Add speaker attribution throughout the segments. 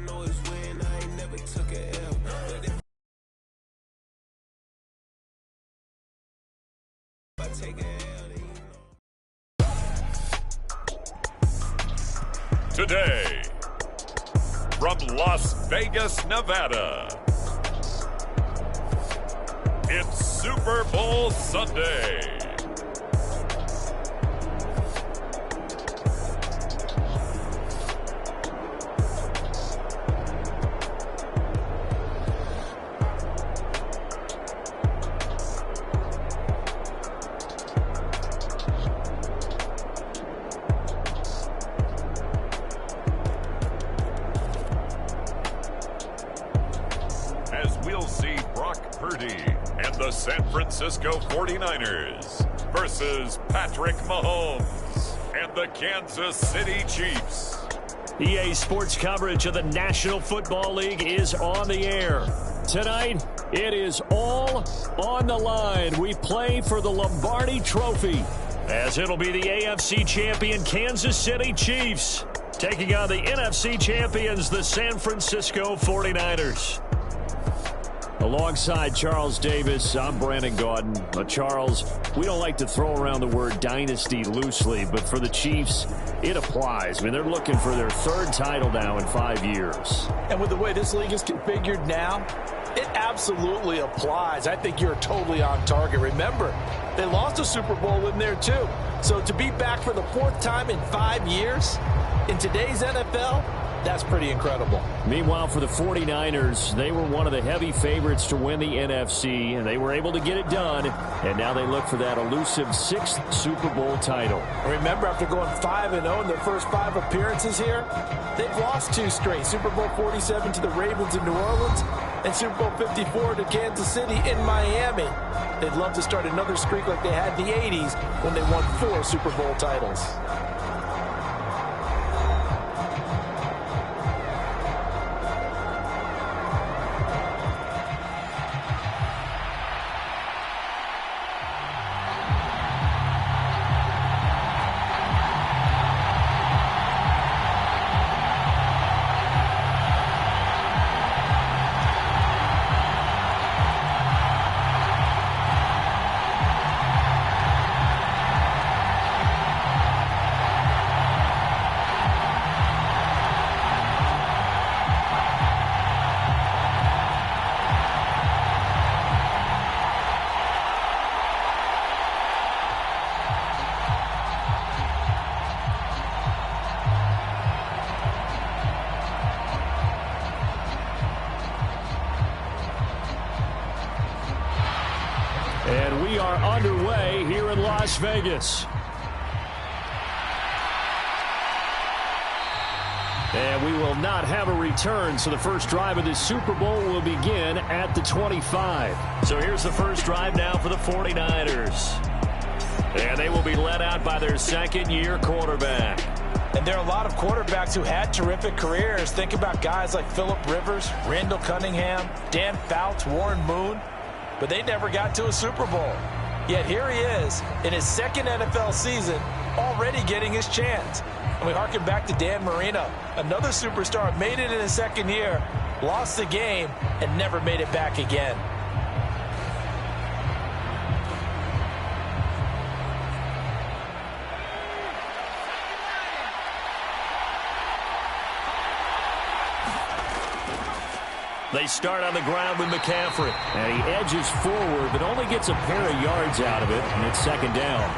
Speaker 1: know is win. I ain't never took a L. But if I take a L, then you know.
Speaker 2: Today, from Las Vegas, Nevada, it's Super Bowl Sunday. As we'll see Brock Purdy and the San Francisco 49ers versus Patrick Mahomes and the Kansas City Chiefs.
Speaker 3: EA Sports coverage of the National Football League is on the air. Tonight, it is all on the line. We play for the Lombardi Trophy, as it'll be the AFC champion Kansas City Chiefs taking on the NFC champions, the San Francisco 49ers. Alongside Charles Davis, I'm Brandon Gaudin. Charles, we don't like to throw around the word dynasty loosely, but for the Chiefs, it applies. I mean, they're looking for their third title now in 5 years.
Speaker 4: And with the way this league is configured now, it absolutely applies. I think you're totally on target. Remember, they lost a Super Bowl in there too. So to be back for the fourth time in 5 years in today's NFL, that's pretty incredible.
Speaker 3: Meanwhile, for the 49ers, they were one of the heavy favorites to win the NFC, and they were able to get it done. And now they look for that elusive sixth Super Bowl title.
Speaker 4: Remember, after going 5-0 in their first 5 appearances here, they've lost 2 straight. Super Bowl 47 to the Ravens in New Orleans and Super Bowl 54 to Kansas City in Miami. They'd love to start another streak like they had in the 80s when they won 4 Super Bowl titles.
Speaker 3: And we are underway here in Las Vegas. And we will not have a return, so the first drive of this Super Bowl will begin at the 25. So here's the first drive now for the 49ers. And they will be led out by their second-year quarterback.
Speaker 4: And there are a lot of quarterbacks who had terrific careers. Think about guys like Phillip Rivers, Randall Cunningham, Dan Fouts, Warren Moon. But they never got to a Super Bowl. Yet here he is in his second NFL season, already getting his chance. And we harken back to Dan Marino, another superstar, made it in his second year, lost the game, and never made it back again.
Speaker 3: They start on the ground with McCaffrey. And he edges forward, but only gets a pair of yards out of it, and it's second down.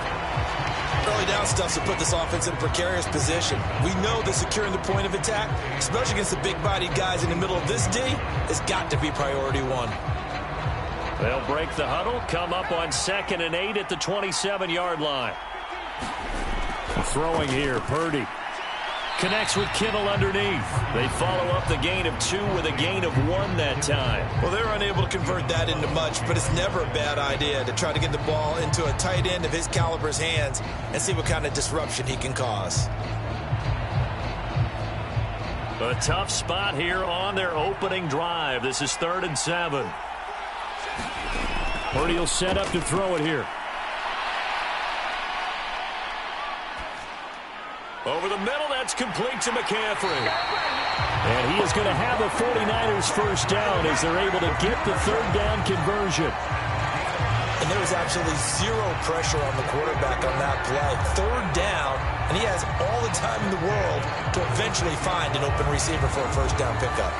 Speaker 5: Early down stuff to put this offense in a precarious position. We know that securing the point of attack, especially against the big-bodied guys in the middle of this D, has got to be priority one.
Speaker 3: They'll break the huddle, come up on 2nd and 8 at the 27-yard line. Throwing here, Purdy. Connects with Kittle underneath. They follow up the gain of 2 with a gain of 1 that time.
Speaker 5: Well, they were unable to convert that into much, but it's never a bad idea to try to get the ball into a tight end of his caliber's hands and see what kind of disruption he can cause.
Speaker 3: A tough spot here on their opening drive. This is 3rd and 7. Purdy will set up to throw it here. Over the middle, that's complete to McCaffrey. And he is going to have the 49ers first down as they're able to get the third down conversion.
Speaker 5: And there was absolutely zero pressure on the quarterback on that play. Third down, and he has all the time in the world to eventually find an open receiver for a first down pickup.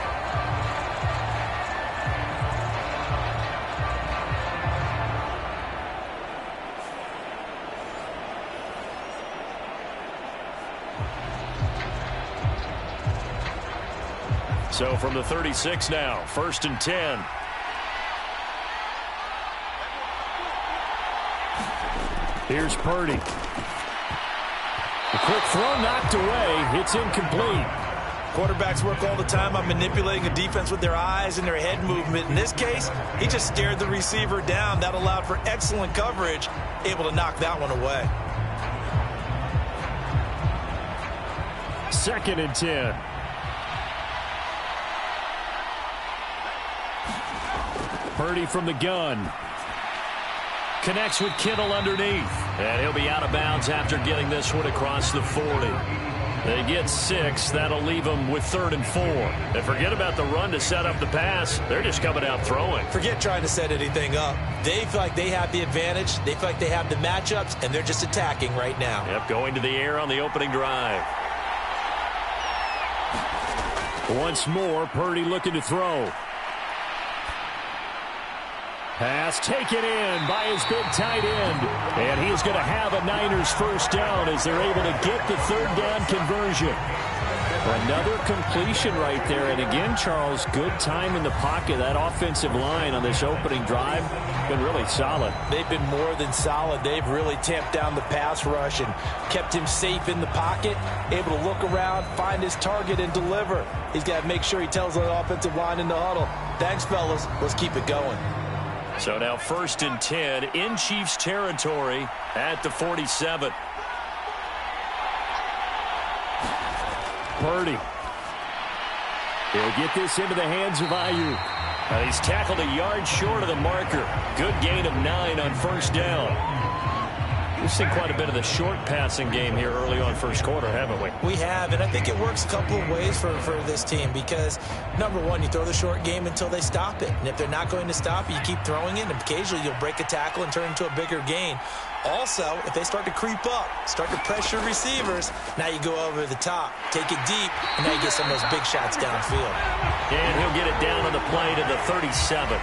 Speaker 3: So from the 36 now, 1st and 10. Here's Purdy. A quick throw knocked away. It's incomplete.
Speaker 5: Quarterbacks work all the time on manipulating a defense with their eyes and their head movement. In this case, he just stared the receiver down. That allowed for excellent coverage, able to knock that one away.
Speaker 3: 2nd and 10. Purdy from the gun. Connects with Kittle underneath. And he'll be out of bounds after getting this one across the 40. They get 6. That'll leave them with 3rd and 4. And forget about the run to set up the pass. They're just coming out throwing.
Speaker 5: Forget trying to set anything up. They feel like they have the advantage. They feel like they have the matchups, and they're just attacking right now.
Speaker 3: Yep, going to the air on the opening drive. Once more, Purdy looking to throw. Pass taken in by his big tight end. And he is going to have a Niners first down as they're able to get the third down conversion. Another completion right there. And again, Charles, good time in the pocket. That offensive line on this opening drive been really solid.
Speaker 5: They've been more than solid. They've really tamped down the pass rush and kept him safe in the pocket, able to look around, find his target, and deliver. He's got to make sure he tells the offensive line in the huddle, thanks, fellas. Let's keep it going.
Speaker 3: So now 1st and 10 in Chiefs territory at the 47. Purdy. He'll get this into the hands of Ayuk. He's tackled a yard short of the marker. Good gain of 9 on first down. We've seen quite a bit of the short passing game here early on first quarter, haven't we?
Speaker 5: We have, and I think it works a couple of ways for this team because, number one, you throw the short game until they stop it. And if they're not going to stop it, you keep throwing it, and occasionally you'll break a tackle and turn into a bigger gain. Also, if they start to creep up, start to pressure receivers, now you go over the top, take it deep, and now you get some of those big shots downfield.
Speaker 3: And he'll get it down on the play to the 37.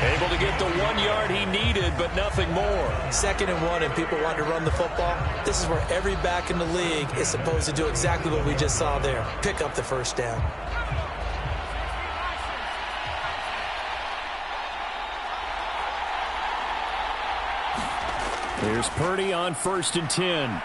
Speaker 3: Able to get the 1 yard he needed, but nothing more.
Speaker 5: 2nd and 1, and people want to run the football. This is where every back in the league is supposed to do exactly what we just saw there. Pick up the first down.
Speaker 3: Here's Purdy on 1st and 10.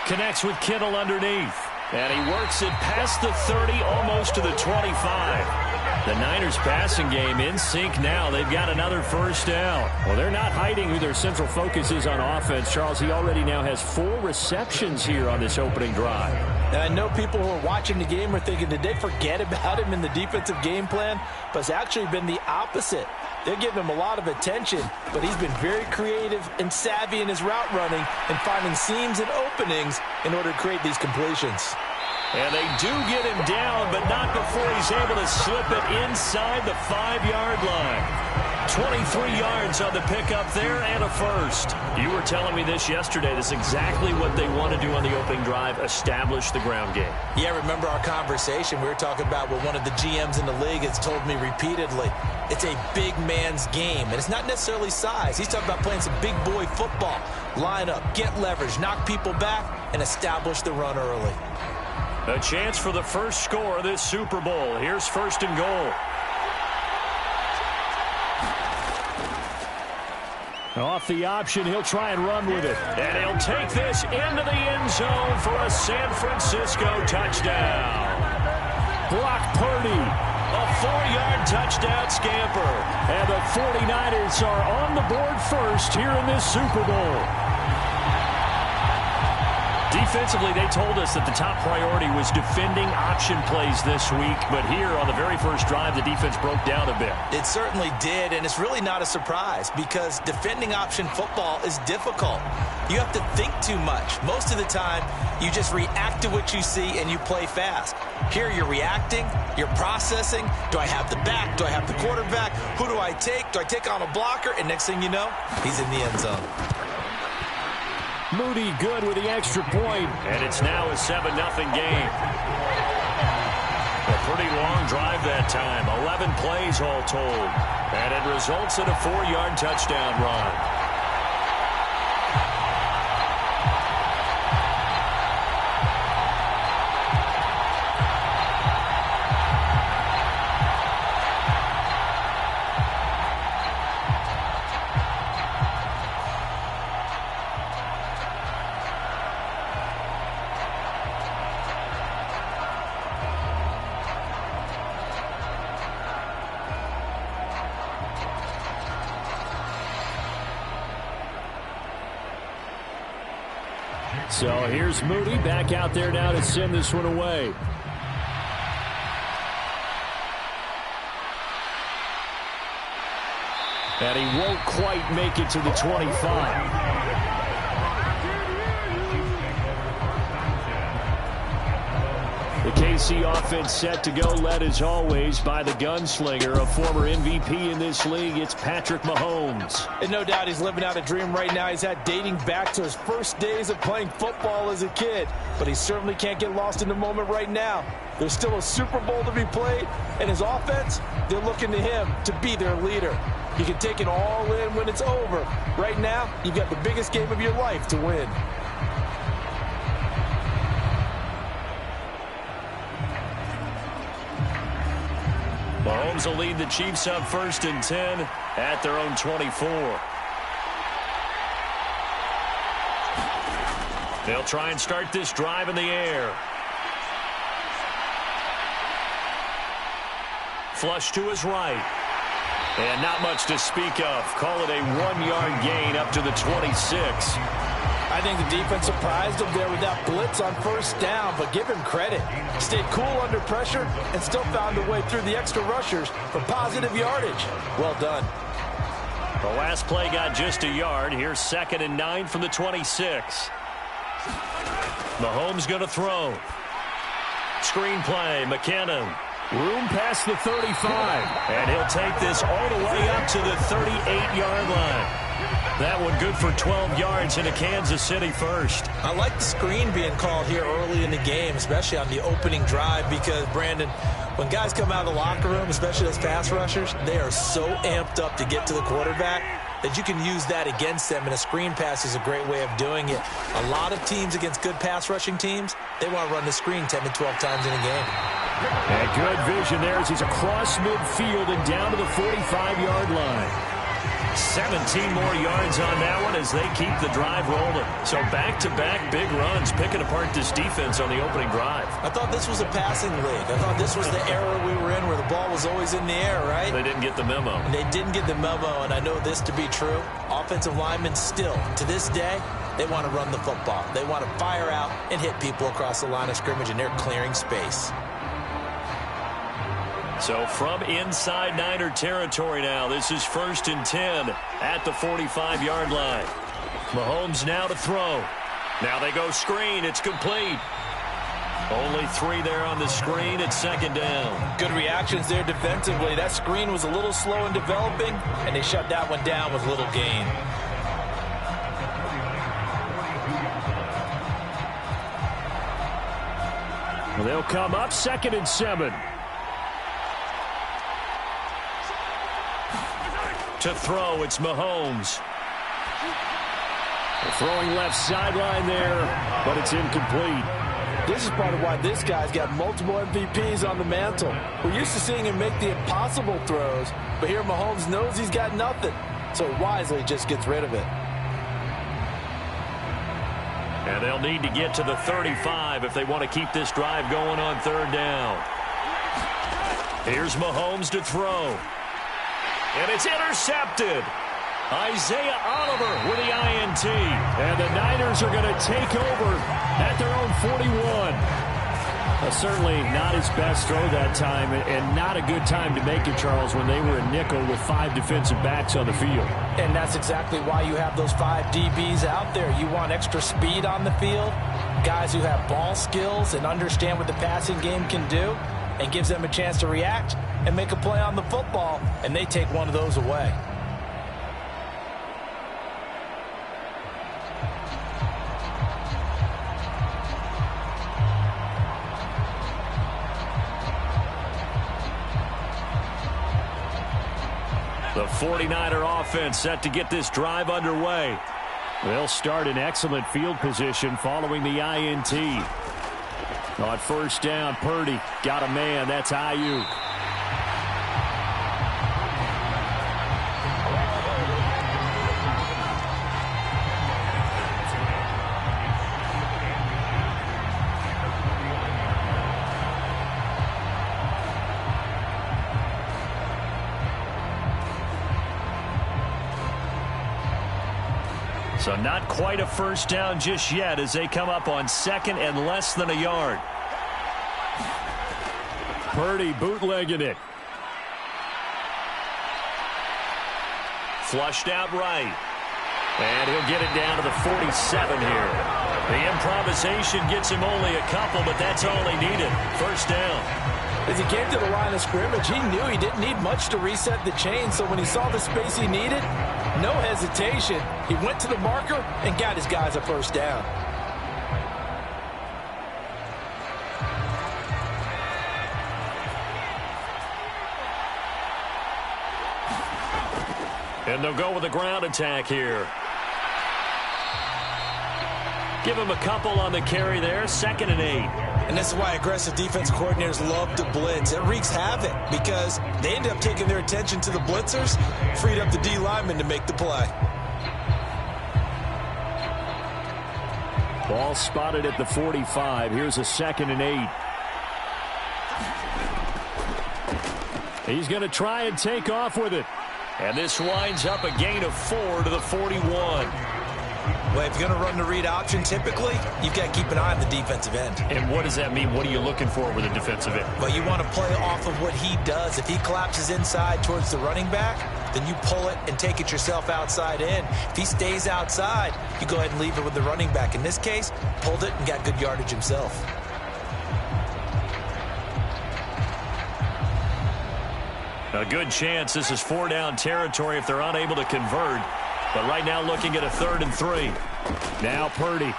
Speaker 3: Connects with Kittle underneath. And he works it past the 30, almost to the 25. The Niners passing game in sync now. They've got another first down. Well, they're not hiding who their central focus is on offense. Charles, he already now has 4 receptions here on this opening drive.
Speaker 5: And I know people who are watching the game are thinking, did they forget about him in the defensive game plan? But it's actually been the opposite. They're giving him a lot of attention, but he's been very creative and savvy in his route running and finding seams and openings in order to create these completions.
Speaker 3: And they do get him down, but not before he's able to slip it inside the 5-yard line. 23 yards on the pickup there and a first. You were telling me this yesterday. This is exactly what they want to do on the opening drive, establish the ground game.
Speaker 5: Yeah, remember our conversation. We were talking about what one of the GMs in the league has told me repeatedly. It's a big man's game, and it's not necessarily size. He's talking about playing some big boy football. Line up, get leverage, knock people back, and establish the run early.
Speaker 3: A chance for the first score of this Super Bowl. Here's 1st and goal. Off the option, he'll try and run with it. And he'll take this into the end zone for a San Francisco touchdown. Brock Purdy, a 4-yard touchdown scamper. And the 49ers are on the board first here in this Super Bowl. Defensively, they told us that the top priority was defending option plays this week, but here on the very first drive, the defense broke down a bit.
Speaker 5: It certainly did, and it's really not a surprise because defending option football is difficult. You have to think too much. Most of the time, you just react to what you see and you play fast. Here you're reacting, you're processing. Do I have the back? Do I have the quarterback? Who do I take? Do I take on a blocker? And next thing you know, he's in the end zone.
Speaker 3: Moody good with the extra point, and it's now a 7-0 game. A pretty long drive that time, 11 plays all told, and it results in a 4-yard touchdown run. So here's Moody back out there now to send this one away. And he won't quite make it to the 25. The KC offense set to go, led as always by the gunslinger, a former MVP in this league. It's Patrick Mahomes.
Speaker 4: And no doubt he's living out a dream right now. He's had dating back to his first days of playing football as a kid. But he certainly can't get lost in the moment right now. There's still a Super Bowl to be played, and his offense, they're looking to him to be their leader. You can take it all in when it's over. Right now, you've got the biggest game of your life to win.
Speaker 3: Mahomes will lead the Chiefs up 1st and 10 at their own 24. They'll try and start this drive in the air. Flush to his right. And not much to speak of. Call it a 1-yard gain up to the 26.
Speaker 4: I think the defense surprised him there with that blitz on 1st down, but give him credit. Stayed cool under pressure and still found a way through the extra rushers for positive yardage. Well done.
Speaker 3: The last play got just a yard. Here's 2nd and 9 from the 26. Mahomes going to throw. Screen play, McKinnon. Room past the 35. And he'll take this all the way up to the 38-yard line. That one good for 12 yards into Kansas City first.
Speaker 5: I like the screen being called here early in the game, especially on the opening drive, because, Brandon, when guys come out of the locker room, especially those pass rushers, they are so amped up to get to the quarterback that you can use that against them, and a screen pass is a great way of doing it. A lot of teams against good pass rushing teams, they want to run the screen 10 to 12 times in a game.
Speaker 3: And good vision there as he's across midfield and down to the 45-yard line. 17 more yards on that one as they keep the drive rolling. So back-to-back big runs, picking apart this defense on the opening drive.
Speaker 5: I thought this was a passing league. I thought this was the era we were in where the ball was always in the air, right?
Speaker 3: They didn't get the memo.
Speaker 5: They didn't get the memo, and I know this to be true. Offensive linemen still, to this day, they want to run the football. They want to fire out and hit people across the line of scrimmage, and they're clearing space.
Speaker 3: So from inside Niner territory now, this is 1st and 10 at the 45-yard line. Mahomes now to throw. Now they go screen. It's complete. Only 3 there on the screen at 2nd down.
Speaker 4: Good reactions there defensively. That screen was a little slow in developing, and they shut that one down with little gain.
Speaker 3: Well, they'll come up 2nd and 7. To throw, it's Mahomes. Throwing left sideline there, but it's incomplete.
Speaker 4: This is part of why this guy's got multiple MVPs on the mantle. We're used to seeing him make the impossible throws, but here Mahomes knows he's got nothing, so wisely just gets rid of it.
Speaker 3: And they'll need to get to the 35 if they want to keep this drive going on 3rd down. Here's Mahomes to throw. And it's intercepted. Isaiah Oliver with the INT. And the Niners are going to take over at their own 41. Certainly not his best throw that time, and not a good time to make it, Charles, when they were a nickel with 5 defensive backs on the field.
Speaker 5: And that's exactly why you have those 5 DBs out there. You want extra speed on the field, guys who have ball skills and understand what the passing game can do, and gives them a chance to react and make a play on the football, and they take one of those away.
Speaker 3: The 49er offense set to get this drive underway. They'll start in excellent field position following the INT. On first down, Purdy got a man. That's Ayuk. So not quite a first down just yet as they come up on second and less than a yard. Purdy bootlegging it. Flushed out right. And he'll get it down to the 47 here. The improvisation gets him only a couple, but that's all he needed. First down.
Speaker 5: As he came to the line of scrimmage, he knew he didn't need much to reset the chain, so when he saw the space he needed, no hesitation. He went to the marker and got his guys a first down.
Speaker 3: And they'll go with a ground attack here. Give him a couple on the carry there. 2nd and 8.
Speaker 5: And this is why aggressive defense coordinators love to blitz. It wreaks havoc because they end up taking their attention to the blitzers, freed up the D lineman to make the play.
Speaker 3: Ball spotted at the 45. Here's a 2nd and 8. He's going to try and take off with it. And this winds up a gain of 4 to the 41.
Speaker 5: Well, if you're going to run the read option, typically, you've got to keep an eye on the defensive end.
Speaker 3: And what does that mean? What are you looking for with a defensive end?
Speaker 5: Well, you want to play off of what he does. If he collapses inside towards the running back, then you pull it and take it yourself outside in. If he stays outside, you go ahead and leave it with the running back. In this case, pulled it and got good yardage himself.
Speaker 3: A good chance this is 4-down territory if they're unable to convert. But right now looking at a 3rd and 3. Now Purdy.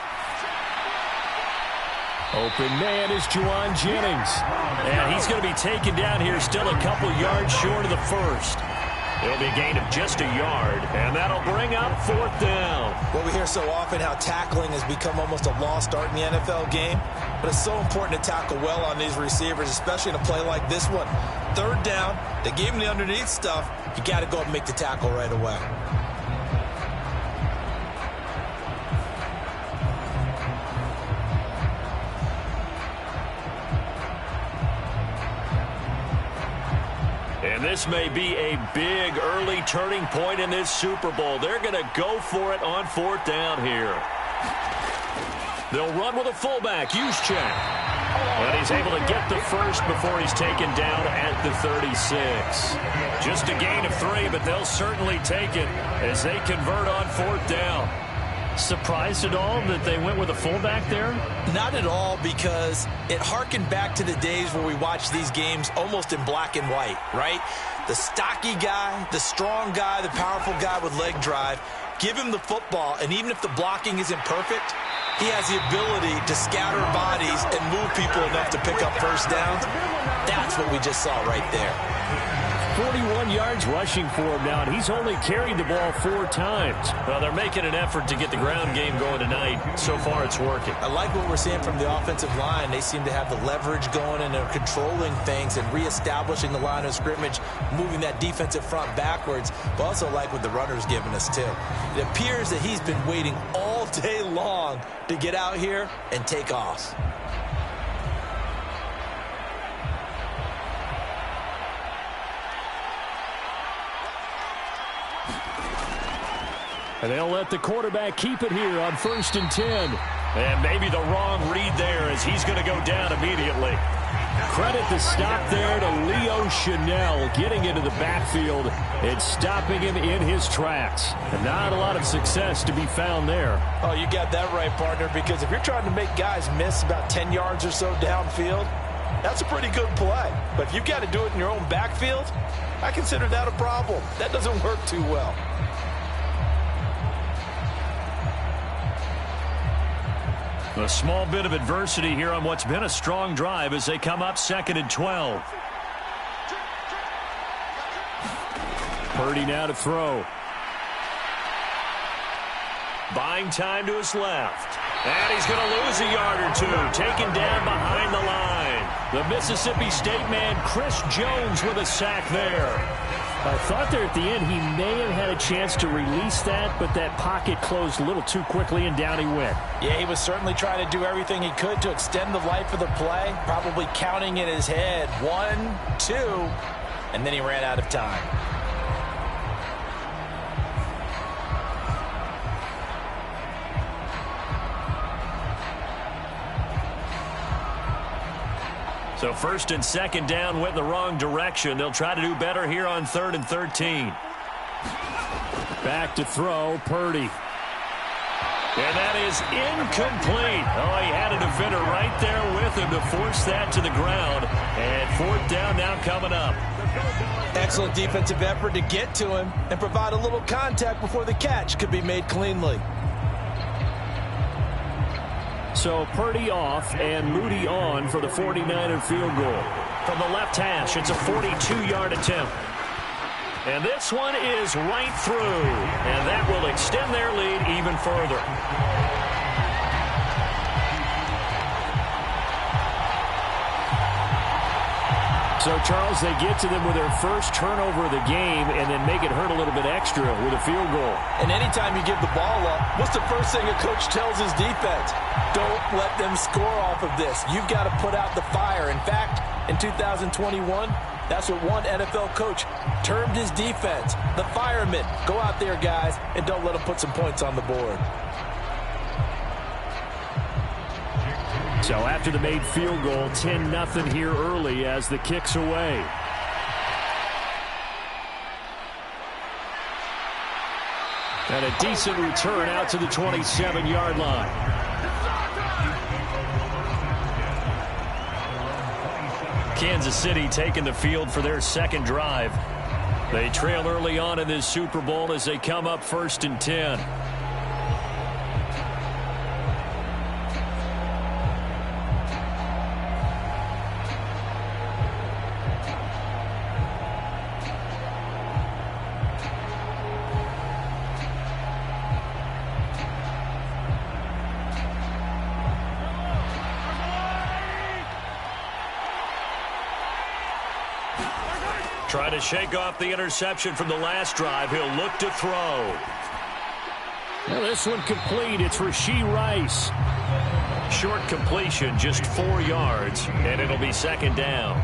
Speaker 3: Open man is Juwan Jennings. And he's going to be taken down here still a couple yards short of the first. It'll be a gain of just a yard, and that'll bring up 4th down.
Speaker 5: Well, we hear so often how tackling has become almost a lost art in the NFL game, but it's so important to tackle well on these receivers, especially in a play like this one. 3rd down, they gave him the underneath stuff. You got to go and make the tackle right away.
Speaker 3: And this may be a big early turning point in this Super Bowl. They're going to go for it on 4th down here. They'll run with a fullback, Juszczyk. And he's able to get the first before he's taken down at the 36. Just a gain of 3, but they'll certainly take it as they convert on 4th down. Surprised at all that they went with a fullback there?
Speaker 5: Not at all, because it harkened back to the days where we watched these games almost in black and white, right? The stocky guy, the strong guy, the powerful guy with leg drive. Give him the football, and even if the blocking isn't perfect, he has the ability to scatter bodies and move people enough to pick up first downs. That's what we just saw right there.
Speaker 3: 41 yards rushing for him now, and he's only carried the ball 4 times. Well, they're making an effort to get the ground game going tonight. So far, it's working.
Speaker 5: I like what we're seeing from the offensive line. They seem to have the leverage going, and they're controlling things and reestablishing the line of scrimmage, moving that defensive front backwards, but also like what the runner's giving us, too. It appears that he's been waiting all day long to get out here and take off.
Speaker 3: And they'll let the quarterback keep it here on 1st and 10. And maybe the wrong read there as he's going to go down immediately. Credit the stop there to Leo Chanel getting into the backfield and stopping him in his tracks. And not a lot of success to be found there.
Speaker 4: Oh, you got that right, partner, because if you're trying to make guys miss about 10 yards or so downfield, that's a pretty good play. But if you've got to do it in your own backfield, I consider that a problem. That doesn't work too well.
Speaker 3: A small bit of adversity here on what's been a strong drive as they come up 2nd and 12. Purdy now to throw. Buying time to his left. And he's going to lose a yard or two. Taken down behind the line. The Mississippi State man, Chris Jones, with a sack there. I thought there at the end he may have had a chance to release that, but that pocket closed a little too quickly, and down he went.
Speaker 4: Yeah, he was certainly trying to do everything he could to extend the life of the play, probably counting in his head 1, 2, and then he ran out of time.
Speaker 3: So 1st and 2nd down went in the wrong direction. They'll try to do better here on 3rd and 13. Back to throw, Purdy. And that is incomplete. Oh, he had a defender right there with him to force that to the ground. And 4th down now coming up.
Speaker 5: Excellent defensive effort to get to him and provide a little contact before the catch could be made cleanly.
Speaker 3: So Purdy off and Moody on for the 49er field goal. From the left hash, it's a 42-yard attempt. And this one is right through. And that will extend their lead even further. So, Charles, they get to them with their first turnover of the game and then make it hurt a little bit extra with a field goal.
Speaker 5: And anytime you give the ball up, what's the first thing a coach tells his defense? Don't let them score off of this. You've got to put out the fire. In fact, in 2021, that's what one NFL coach termed his defense. The firemen. Go out there, guys, and don't let them put some points on the board.
Speaker 3: So after the made field goal, 10-0 here early as the kick's away. And a decent return out to the 27-yard line. Kansas City taking the field for their second drive. They trail early on in this Super Bowl as they come up 1st and 10. Trying to shake off the interception from the last drive. He'll look to throw. Well, this one complete. It's Rashee Rice. Short completion, just 4 yards, and it'll be 2nd down.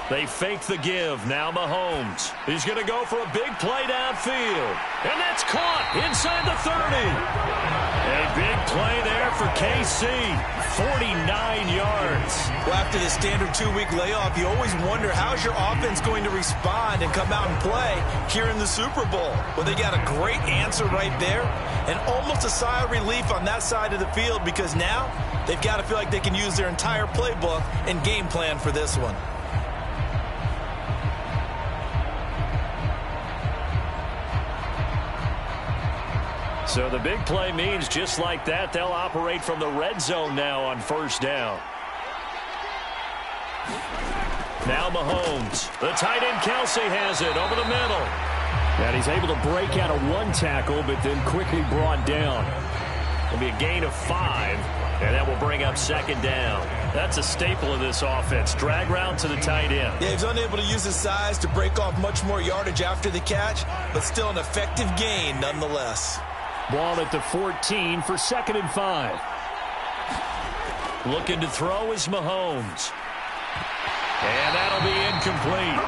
Speaker 3: They fake the give. Now Mahomes. He's going to go for a big play downfield. And that's caught inside the 30. A big play there for KC. 49 yards.
Speaker 5: Well, after the standard 2-week layoff, you always wonder how's your offense going to respond and come out and play here in the Super Bowl. Well, they got a great answer right there and almost a sigh of relief on that side of the field because now they've got to feel like they can use their entire playbook and game plan for this one.
Speaker 3: So the big play means just like that, they'll operate from the red zone now on 1st down. Now Mahomes. The tight end Kelsey has it over the middle. And he's able to break out of 1 tackle, but then quickly brought down. It'll be a gain of 5. And that will bring up second down. That's a staple of this offense. Drag route to the tight end.
Speaker 5: Yeah, he's unable to use his size to break off much more yardage after the catch, but still an effective gain nonetheless.
Speaker 3: Ball at the 14 for 2nd and 5. Looking to throw is Mahomes. And that'll be incomplete.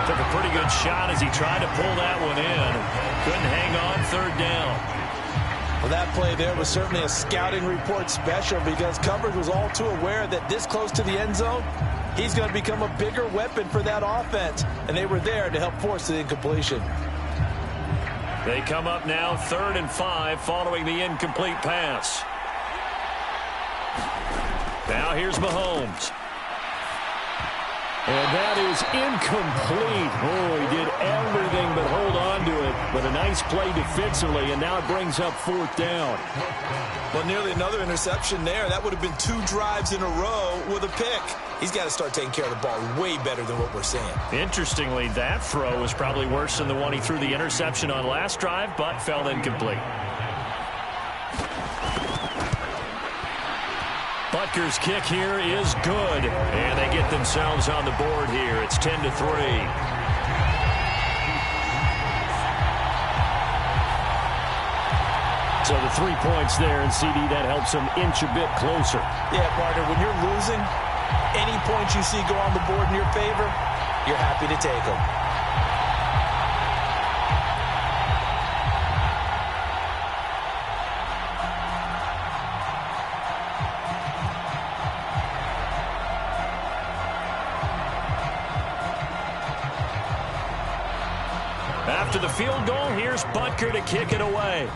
Speaker 3: Took a pretty good shot as he tried to pull that one in. Couldn't hang on 3rd down.
Speaker 5: Well, that play there was certainly a scouting report special because coverage was all too aware that this close to the end zone, he's going to become a bigger weapon for that offense. And they were there to help force the incompletion.
Speaker 3: They come up now 3rd and 5 following the incomplete pass. Now here's Mahomes. And that is incomplete. Oh, he did everything but hold on to it. But a nice play defensively, and now it brings up 4th down.
Speaker 5: Well, nearly another interception there. That would have been 2 drives in a row with a pick. He's got to start taking care of the ball way better than what we're seeing.
Speaker 3: Interestingly, that throw was probably worse than the one he threw the interception on last drive, but fell incomplete. Butker's kick here is good, and they get themselves on the board here. It's 10-3. So the 3 points there, and CD, that helps them inch a bit closer.
Speaker 5: Yeah, partner, when you're losing, any points you see go on the board in your favor, you're happy to take them.
Speaker 3: After the field goal, here's Butker to kick it away.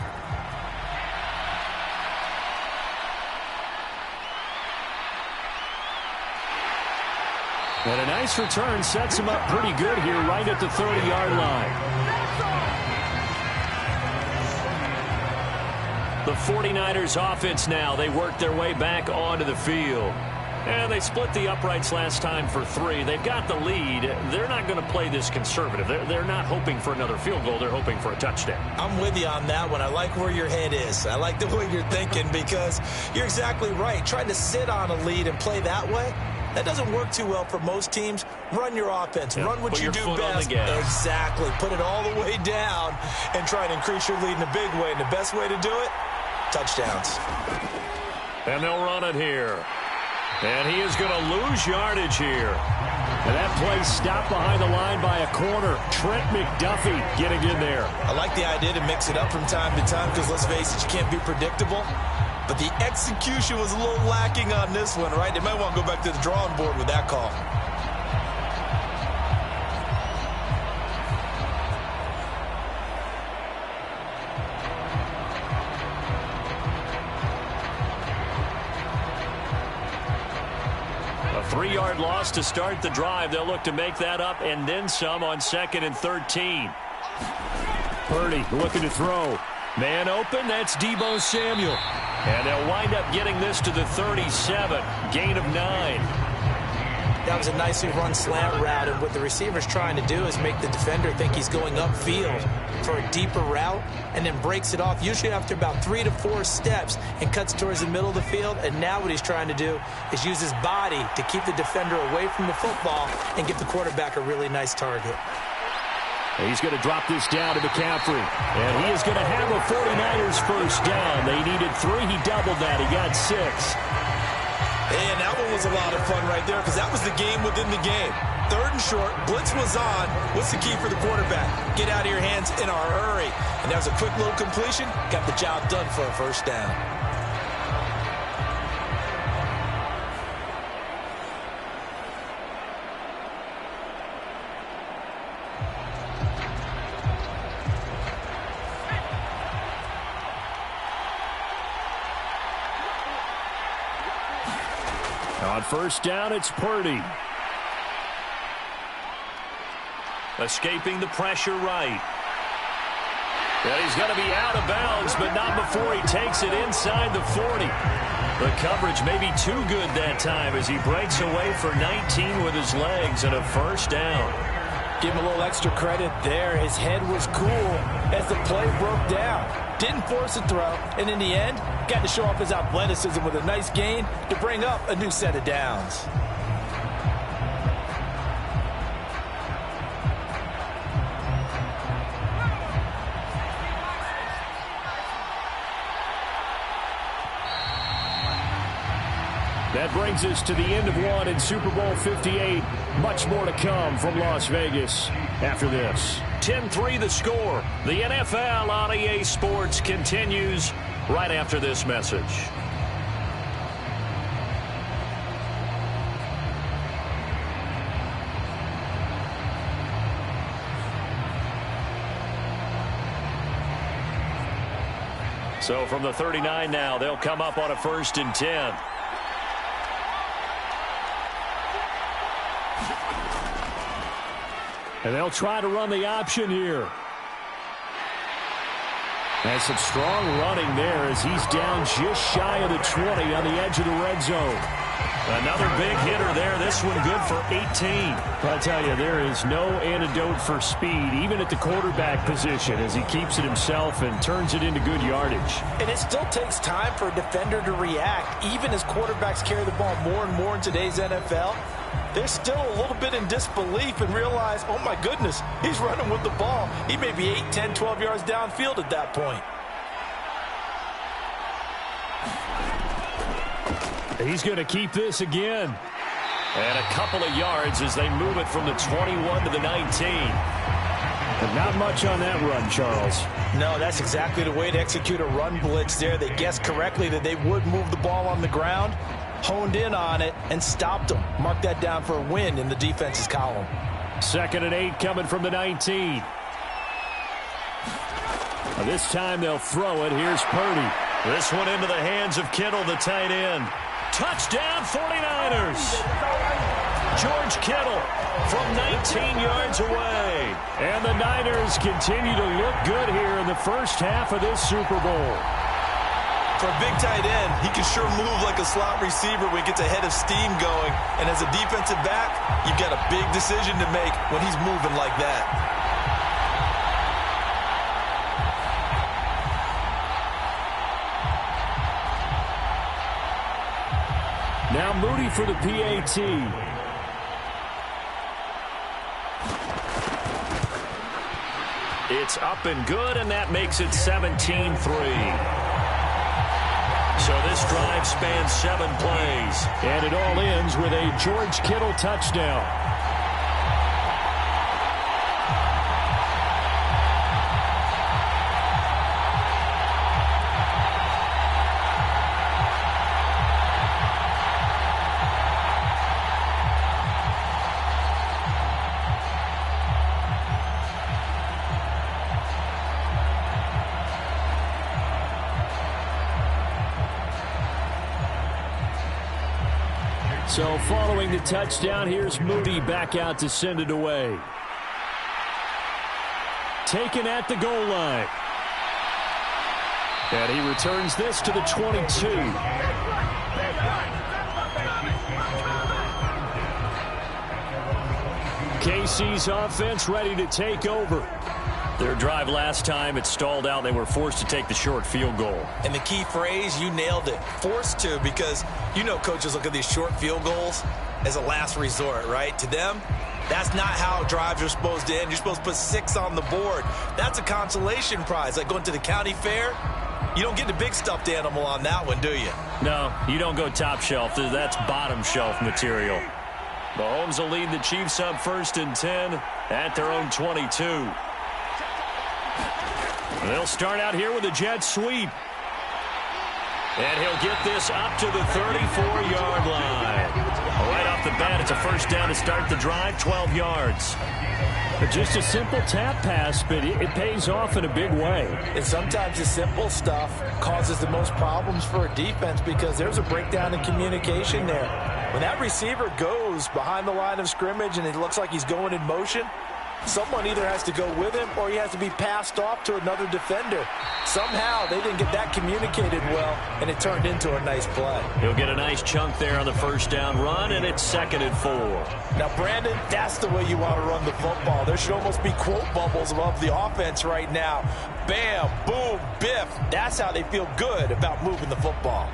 Speaker 3: And a nice return sets him up pretty good here right at the 30-yard line. The 49ers offense now, they work their way back onto the field. And they split the uprights last time for 3. They've got the lead. They're not going to play this conservative. They're not hoping for another field goal. They're hoping for a touchdown.
Speaker 5: I'm with you on that one. I like where your head is. I like the way you're thinking because you're exactly right. Trying to sit on a lead and play that way, that doesn't work too well for most teams. Run your offense.
Speaker 3: Yeah,
Speaker 5: run what you do best. Exactly. Put it all the way down and try and increase your lead in a big way. And the best way to do it, touchdowns.
Speaker 3: And they'll run it here. And he is going to lose yardage here. And that play stopped behind the line by a corner. Trent McDuffie getting in there.
Speaker 5: I like the idea to mix it up from time to time because, let's face it, you can't be predictable. But the execution was a little lacking on this one, right? They might want to go back to the drawing board with that call.
Speaker 3: A 3-yard loss to start the drive. They'll look to make that up and then some on 2nd and 13. Purdy looking to throw. Man open, that's Deebo Samuel. And they'll wind up getting this to the 37. Gain of 9.
Speaker 5: That was a nicely run slant route, and what the receiver's trying to do is make the defender think he's going upfield for a deeper route and then breaks it off, usually after about 3 to 4 steps, and cuts towards the middle of the field. And now what he's trying to do is use his body to keep the defender away from the football and give the quarterback a really nice target.
Speaker 3: He's going to drop this down to McCaffrey. And he is going to have a 49ers first down. They needed 3. He doubled that. He got 6.
Speaker 5: And that one was a lot of fun right there because that was the game within the game. 3rd and short. Blitz was on. What's the key for the quarterback? Get out of your hands in a hurry. And that was a quick little completion. Got the job done for a first down.
Speaker 3: On first down, it's Purdy. Escaping the pressure right. And he's going to be out of bounds, but not before he takes it inside the 40. The coverage may be too good that time as he breaks away for 19 with his legs and a first down.
Speaker 5: Give him a little extra credit there. His head was cool as the play broke down. didn't force a throw, and in the end, got to show off his athleticism with a nice gain to bring up a new set of downs.
Speaker 3: That brings us to the end of one in Super Bowl 58. Much more to come from Las Vegas after this. 10-3 the score. The NFL on EA Sports continues right after this message. So from the 39 now, they'll come up on a 1st and 10. And they'll try to run the option here. And some strong running there as he's down just shy of the 20 on the edge of the red zone. Another big hitter there. This one good for 18. I'll tell you, there is no antidote for speed, even at the quarterback position, as he keeps it himself and turns it into good yardage.
Speaker 5: And it still takes time for a defender to react. Even as quarterbacks carry the ball more and more in today's NFL, they're still a little bit in disbelief and realize, oh my goodness, he's running with the ball. He may be 8, 10, 12 yards downfield at that point.
Speaker 3: He's going to keep this again. And a couple of yards as they move it from the 21 to the 19. But not much on that run, Charles.
Speaker 5: No, that's exactly the way to execute a run blitz there. They guessed correctly that they would move the ball on the ground, honed in on it, and stopped them. Mark that down for a win in the defense's column.
Speaker 3: 2nd and 8 coming from the 19. This time they'll throw it. Here's Purdy. This one into the hands of Kittle, the tight end. Touchdown 49ers. George Kittle from 19 yards away. And the Niners continue to look good here in the first half of this Super Bowl.
Speaker 6: For a big tight end, he can sure move like a slot receiver when he gets a head of steam going. And as a defensive back, you've got a big decision to make when he's moving like that.
Speaker 3: Now Moody for the PAT. It's up and good, and that makes it 17-3. So this drive spans 7 plays. And it all ends with a George Kittle touchdown. So following the touchdown, here's Moody back out to send it away. Taken at the goal line. And he returns this to the 22. KC's offense ready to take over. Their drive last time, it stalled out. They were forced to take the short field goal.
Speaker 5: And the key phrase, you nailed it. Forced to, because you know coaches look at these short field goals as a last resort, right? To them, that's not how drives are supposed to end. You're supposed to put 6 on the board. That's a consolation prize. Like going to the county fair, you don't get the big stuffed animal on that one, do you?
Speaker 3: No, you don't go top shelf. That's bottom shelf material. Mahomes will lead the Chiefs up 1st and 10 at their own 22. They'll start out here with a jet sweep. And he'll get this up to the 34-yard line. Right off the bat, it's a first down to start the drive, 12 yards. But just a simple tap pass, but it pays off in a big way.
Speaker 5: And sometimes the simple stuff causes the most problems for a defense because there's a breakdown in communication there. When that receiver goes behind the line of scrimmage and it looks like he's going in motion, Someone either has to go with him or he has to be passed off to another defender. Somehow they didn't get that communicated well, and it turned into a nice play.
Speaker 3: He'll get a nice chunk there on the first down run, and it's 2nd and 4.
Speaker 5: Now, Brandon, that's the way you want to run the football. There should almost be quote bubbles above the offense right now. Bam, boom, biff. That's how they feel good about moving the football.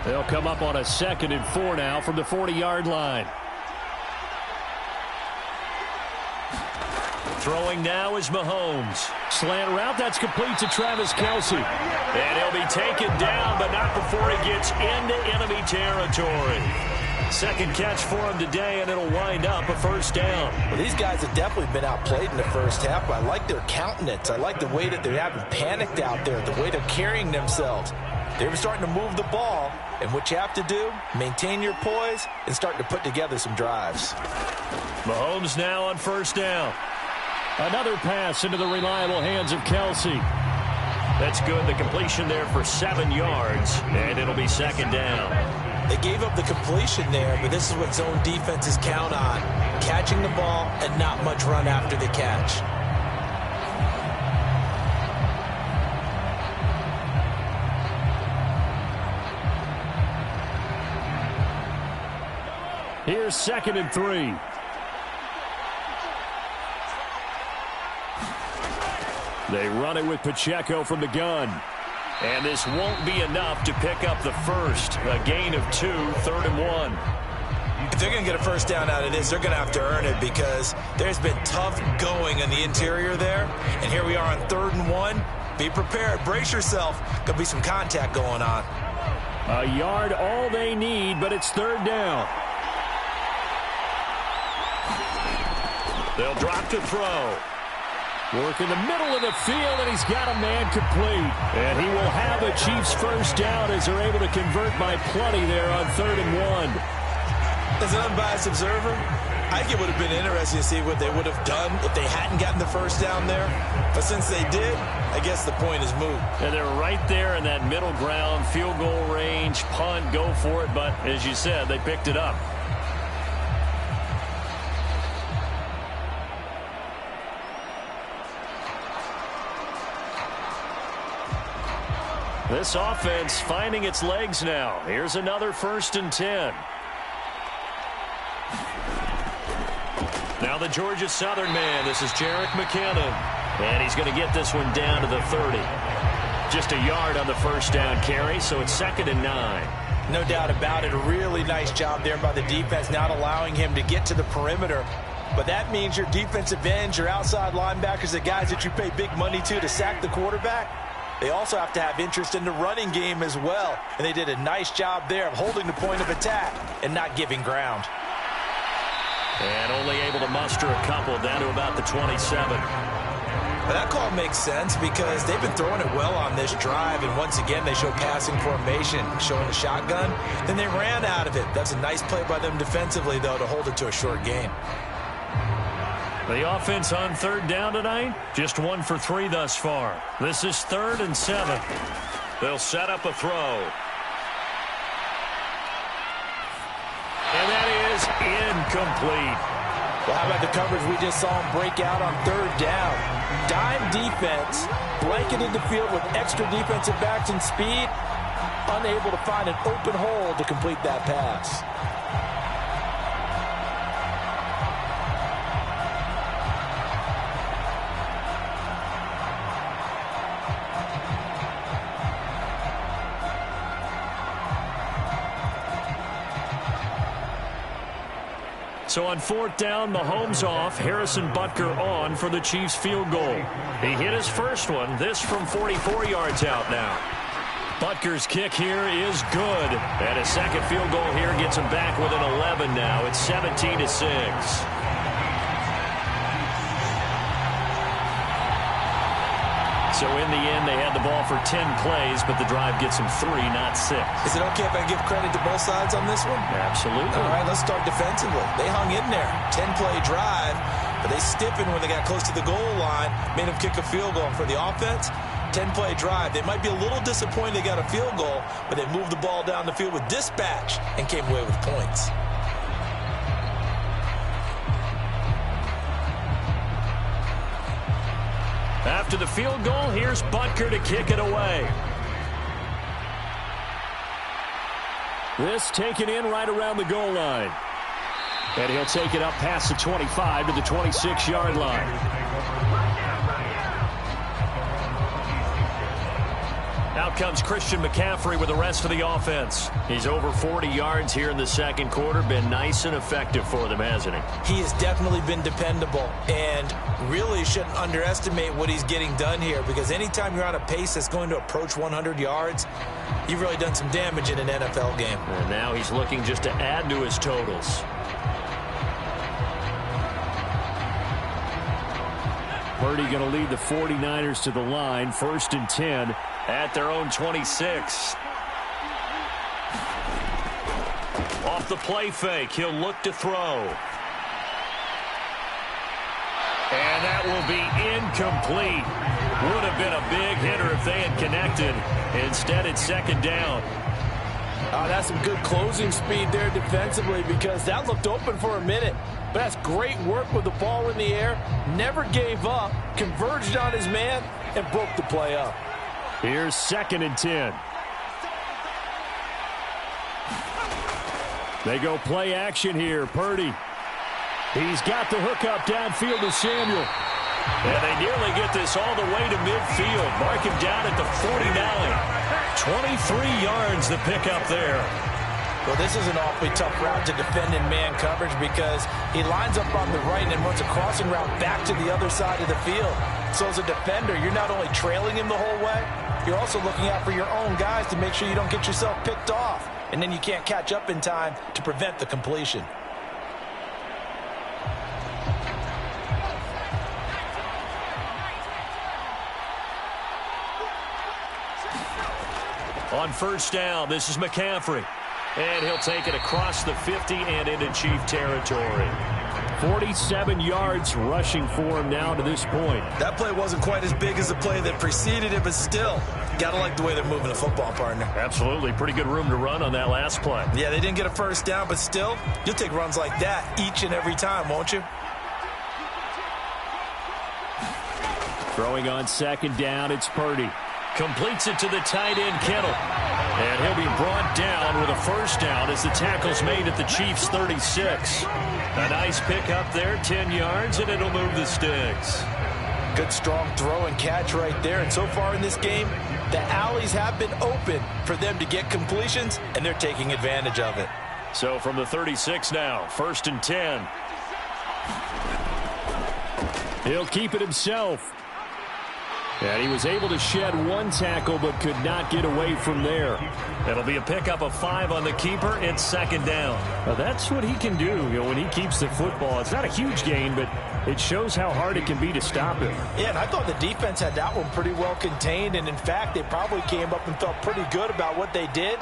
Speaker 3: They'll come up on a 2nd and 4 now from the 40-yard line. Throwing now is Mahomes. Slant route, that's complete to Travis Kelce. And he'll be taken down, but not before he gets into enemy territory. Second catch for him today, and it'll wind up a first down.
Speaker 5: Well, these guys have definitely been outplayed in the first half, but I like their countenance. I like the way that they haven't panicked out there, the way they're carrying themselves. They were starting to move the ball, and what you have to do, maintain your poise and start to put together some drives.
Speaker 3: Mahomes now on first down. Another pass into the reliable hands of Kelce. That's good. The completion there for 7 yards, and it'll be 2nd down.
Speaker 5: They gave up the completion there, but this is what zone defenses count on. Catching the ball and not much run after the catch.
Speaker 3: Here's 2nd and 3. They run it with Pacheco from the gun. And this won't be enough to pick up the first. A gain of 2, 3rd and 1.
Speaker 5: If they're going to get a first down out of this, they're going to have to earn it because there's been tough going in the interior there. And here we are on 3rd and 1. Be prepared. Brace yourself. Could be some contact going on.
Speaker 3: A yard all they need, but it's 3rd down. They'll drop to throw. Work in the middle of the field, and he's got a man complete. And he will have a Chiefs first down as they're able to convert by plenty there on 3rd and 1.
Speaker 5: As an unbiased observer, I think it would have been interesting to see what they would have done if they hadn't gotten the first down there. But since they did, I guess the point is moot.
Speaker 3: And they're right there in that middle ground, field goal range, punt, go for it. But as you said, they picked it up. This offense finding its legs now. Here's another 1st and 10. Now the Georgia Southern man. This is Jerick McKinnon. And he's going to get this one down to the 30. Just a yard on the first down carry, so it's 2nd and 9.
Speaker 5: No doubt about it. A really nice job there by the defense, not allowing him to get to the perimeter. But that means your defensive ends, your outside linebackers, the guys that you pay big money to sack the quarterback, they also have to have interest in the running game as well. And they did a nice job there of holding the point of attack and not giving ground.
Speaker 3: And only able to muster a couple down to about the 27.
Speaker 5: But that call makes sense because they've been throwing it well on this drive. And once again, they show passing formation, showing the shotgun. Then they ran out of it. That's a nice play by them defensively, though, to hold it to a short gain.
Speaker 3: The offense on 3rd down tonight, just 1 for 3 thus far. This is 3rd and 7. They'll set up a throw. And that is incomplete.
Speaker 5: Well, how about the coverage we just saw him break out on 3rd down? Dime defense, blanketed the field with extra defensive backs and speed, unable to find an open hole to complete that pass.
Speaker 3: So on 4th down, Mahomes off, Harrison Butker on for the Chiefs field goal. He hit his first one, this from 44 yards out now. Butker's kick here is good. And a second field goal here gets him back within 11 now. It's 17-6. So in the end, they had the ball for 10 plays, but the drive gets them 3, not 6.
Speaker 5: Is it okay if I give credit to both sides on this one?
Speaker 3: Absolutely.
Speaker 5: All right, let's start defensively. They hung in there. 10-play drive, but they stiffened when they got close to the goal line, made them kick a field goal. For the offense, 10-play drive. They might be a little disappointed they got a field goal, but they moved the ball down the field with dispatch and came away with points.
Speaker 3: After the field goal, here's Butker to kick it away. This taken in right around the goal line. And he'll take it up past the 25 to the 26-yard line. Out comes Christian McCaffrey with the rest of the offense. He's over 40 yards here in the second quarter. Been nice and effective for them, hasn't he?
Speaker 5: He has definitely been dependable, and really shouldn't underestimate what he's getting done here, because anytime you're on a pace that's going to approach 100 yards, you've really done some damage in an NFL game.
Speaker 3: And now he's looking just to add to his totals. Purdy going to lead the 49ers to the line, 1st and 10 at their own 26. Off the play fake, he'll look to throw. And that will be incomplete. Would have been a big hitter if they had connected. Instead, it's second down.
Speaker 7: That's some good closing speed there defensively, because that looked open for a minute. But that's great work with the ball in the air. Never gave up, converged on his man, and broke the play up.
Speaker 3: Here's 2nd and 10. They go play action here. Purdy. He's got the hookup downfield to Samuel. And they nearly get this all the way to midfield. Mark him down at the 49. 23 yards the pick up there.
Speaker 5: Well, this is an awfully tough route to defend in man coverage, because he lines up on the right and then runs a crossing route back to the other side of the field. So as a defender, you're not only trailing him the whole way, you're also looking out for your own guys to make sure you don't get yourself picked off. And then you can't catch up in time to prevent the completion.
Speaker 3: On 1st down, this is McCaffrey. And he'll take it across the 50 and into Chief territory. 47 yards rushing for him now to this point.
Speaker 6: That play wasn't quite as big as the play that preceded it, but still, got to like the way they're moving the football, partner.
Speaker 3: Absolutely. Pretty good room to run on that last play.
Speaker 6: Yeah, they didn't get a first down, but still,
Speaker 5: You'll take runs like that each and every time, won't you?
Speaker 3: Throwing on 2nd down, it's Purdy. Completes it to the tight end, Kittle. And he'll be brought down with a 1st down as the tackle's made at the Chiefs' 36. A nice pick up there, 10 yards, and it'll move the sticks.
Speaker 5: Good strong throw and catch right there. And so far in this game, the alleys have been open for them to get completions, and they're taking advantage of it.
Speaker 3: So from the 36 now, 1st and 10. He'll keep it himself. And he was able to shed one tackle but could not get away from there. That'll be a pickup of 5 on the keeper. It's 2nd down. Now that's what he can do, when he keeps the football. It's not a huge gain, but it shows how hard it can be to stop him.
Speaker 5: Yeah, and I thought the defense had that one pretty well contained, and in fact, they probably came up and felt pretty good about what they did.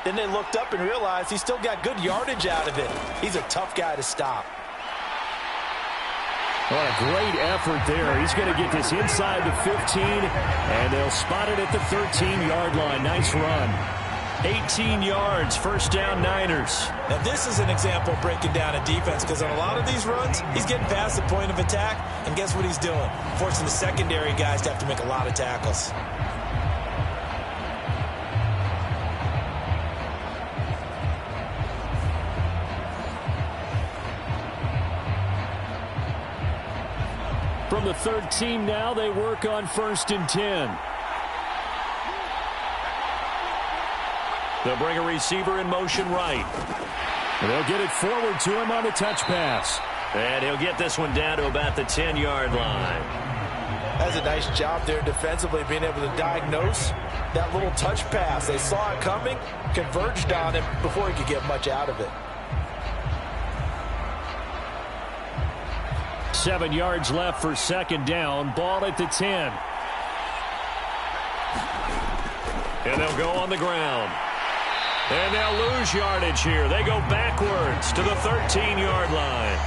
Speaker 5: Then they looked up and realized he still got good yardage out of it. He's a tough guy to stop.
Speaker 3: What a great effort there. He's going to get this inside the 15, and they'll spot it at the 13-yard line. Nice run. 18 yards, 1st down, Niners.
Speaker 5: Now, this is an example of breaking down a defense, because on a lot of these runs, he's getting past the point of attack, and guess what he's doing? Forcing the secondary guys to have to make a lot of tackles.
Speaker 3: From the 13 now, they work on 1st and 10. They'll bring a receiver in motion right. And they'll get it forward to him on the touch pass. And he'll get this one down to about the 10-yard line.
Speaker 5: That's a nice job there defensively, being able to diagnose that little touch pass. They saw it coming, converged on him before he could get much out of it.
Speaker 3: 7 yards left for 2nd down. Ball at the 10. And they'll go on the ground. And they'll lose yardage here. They go backwards to the 13-yard line.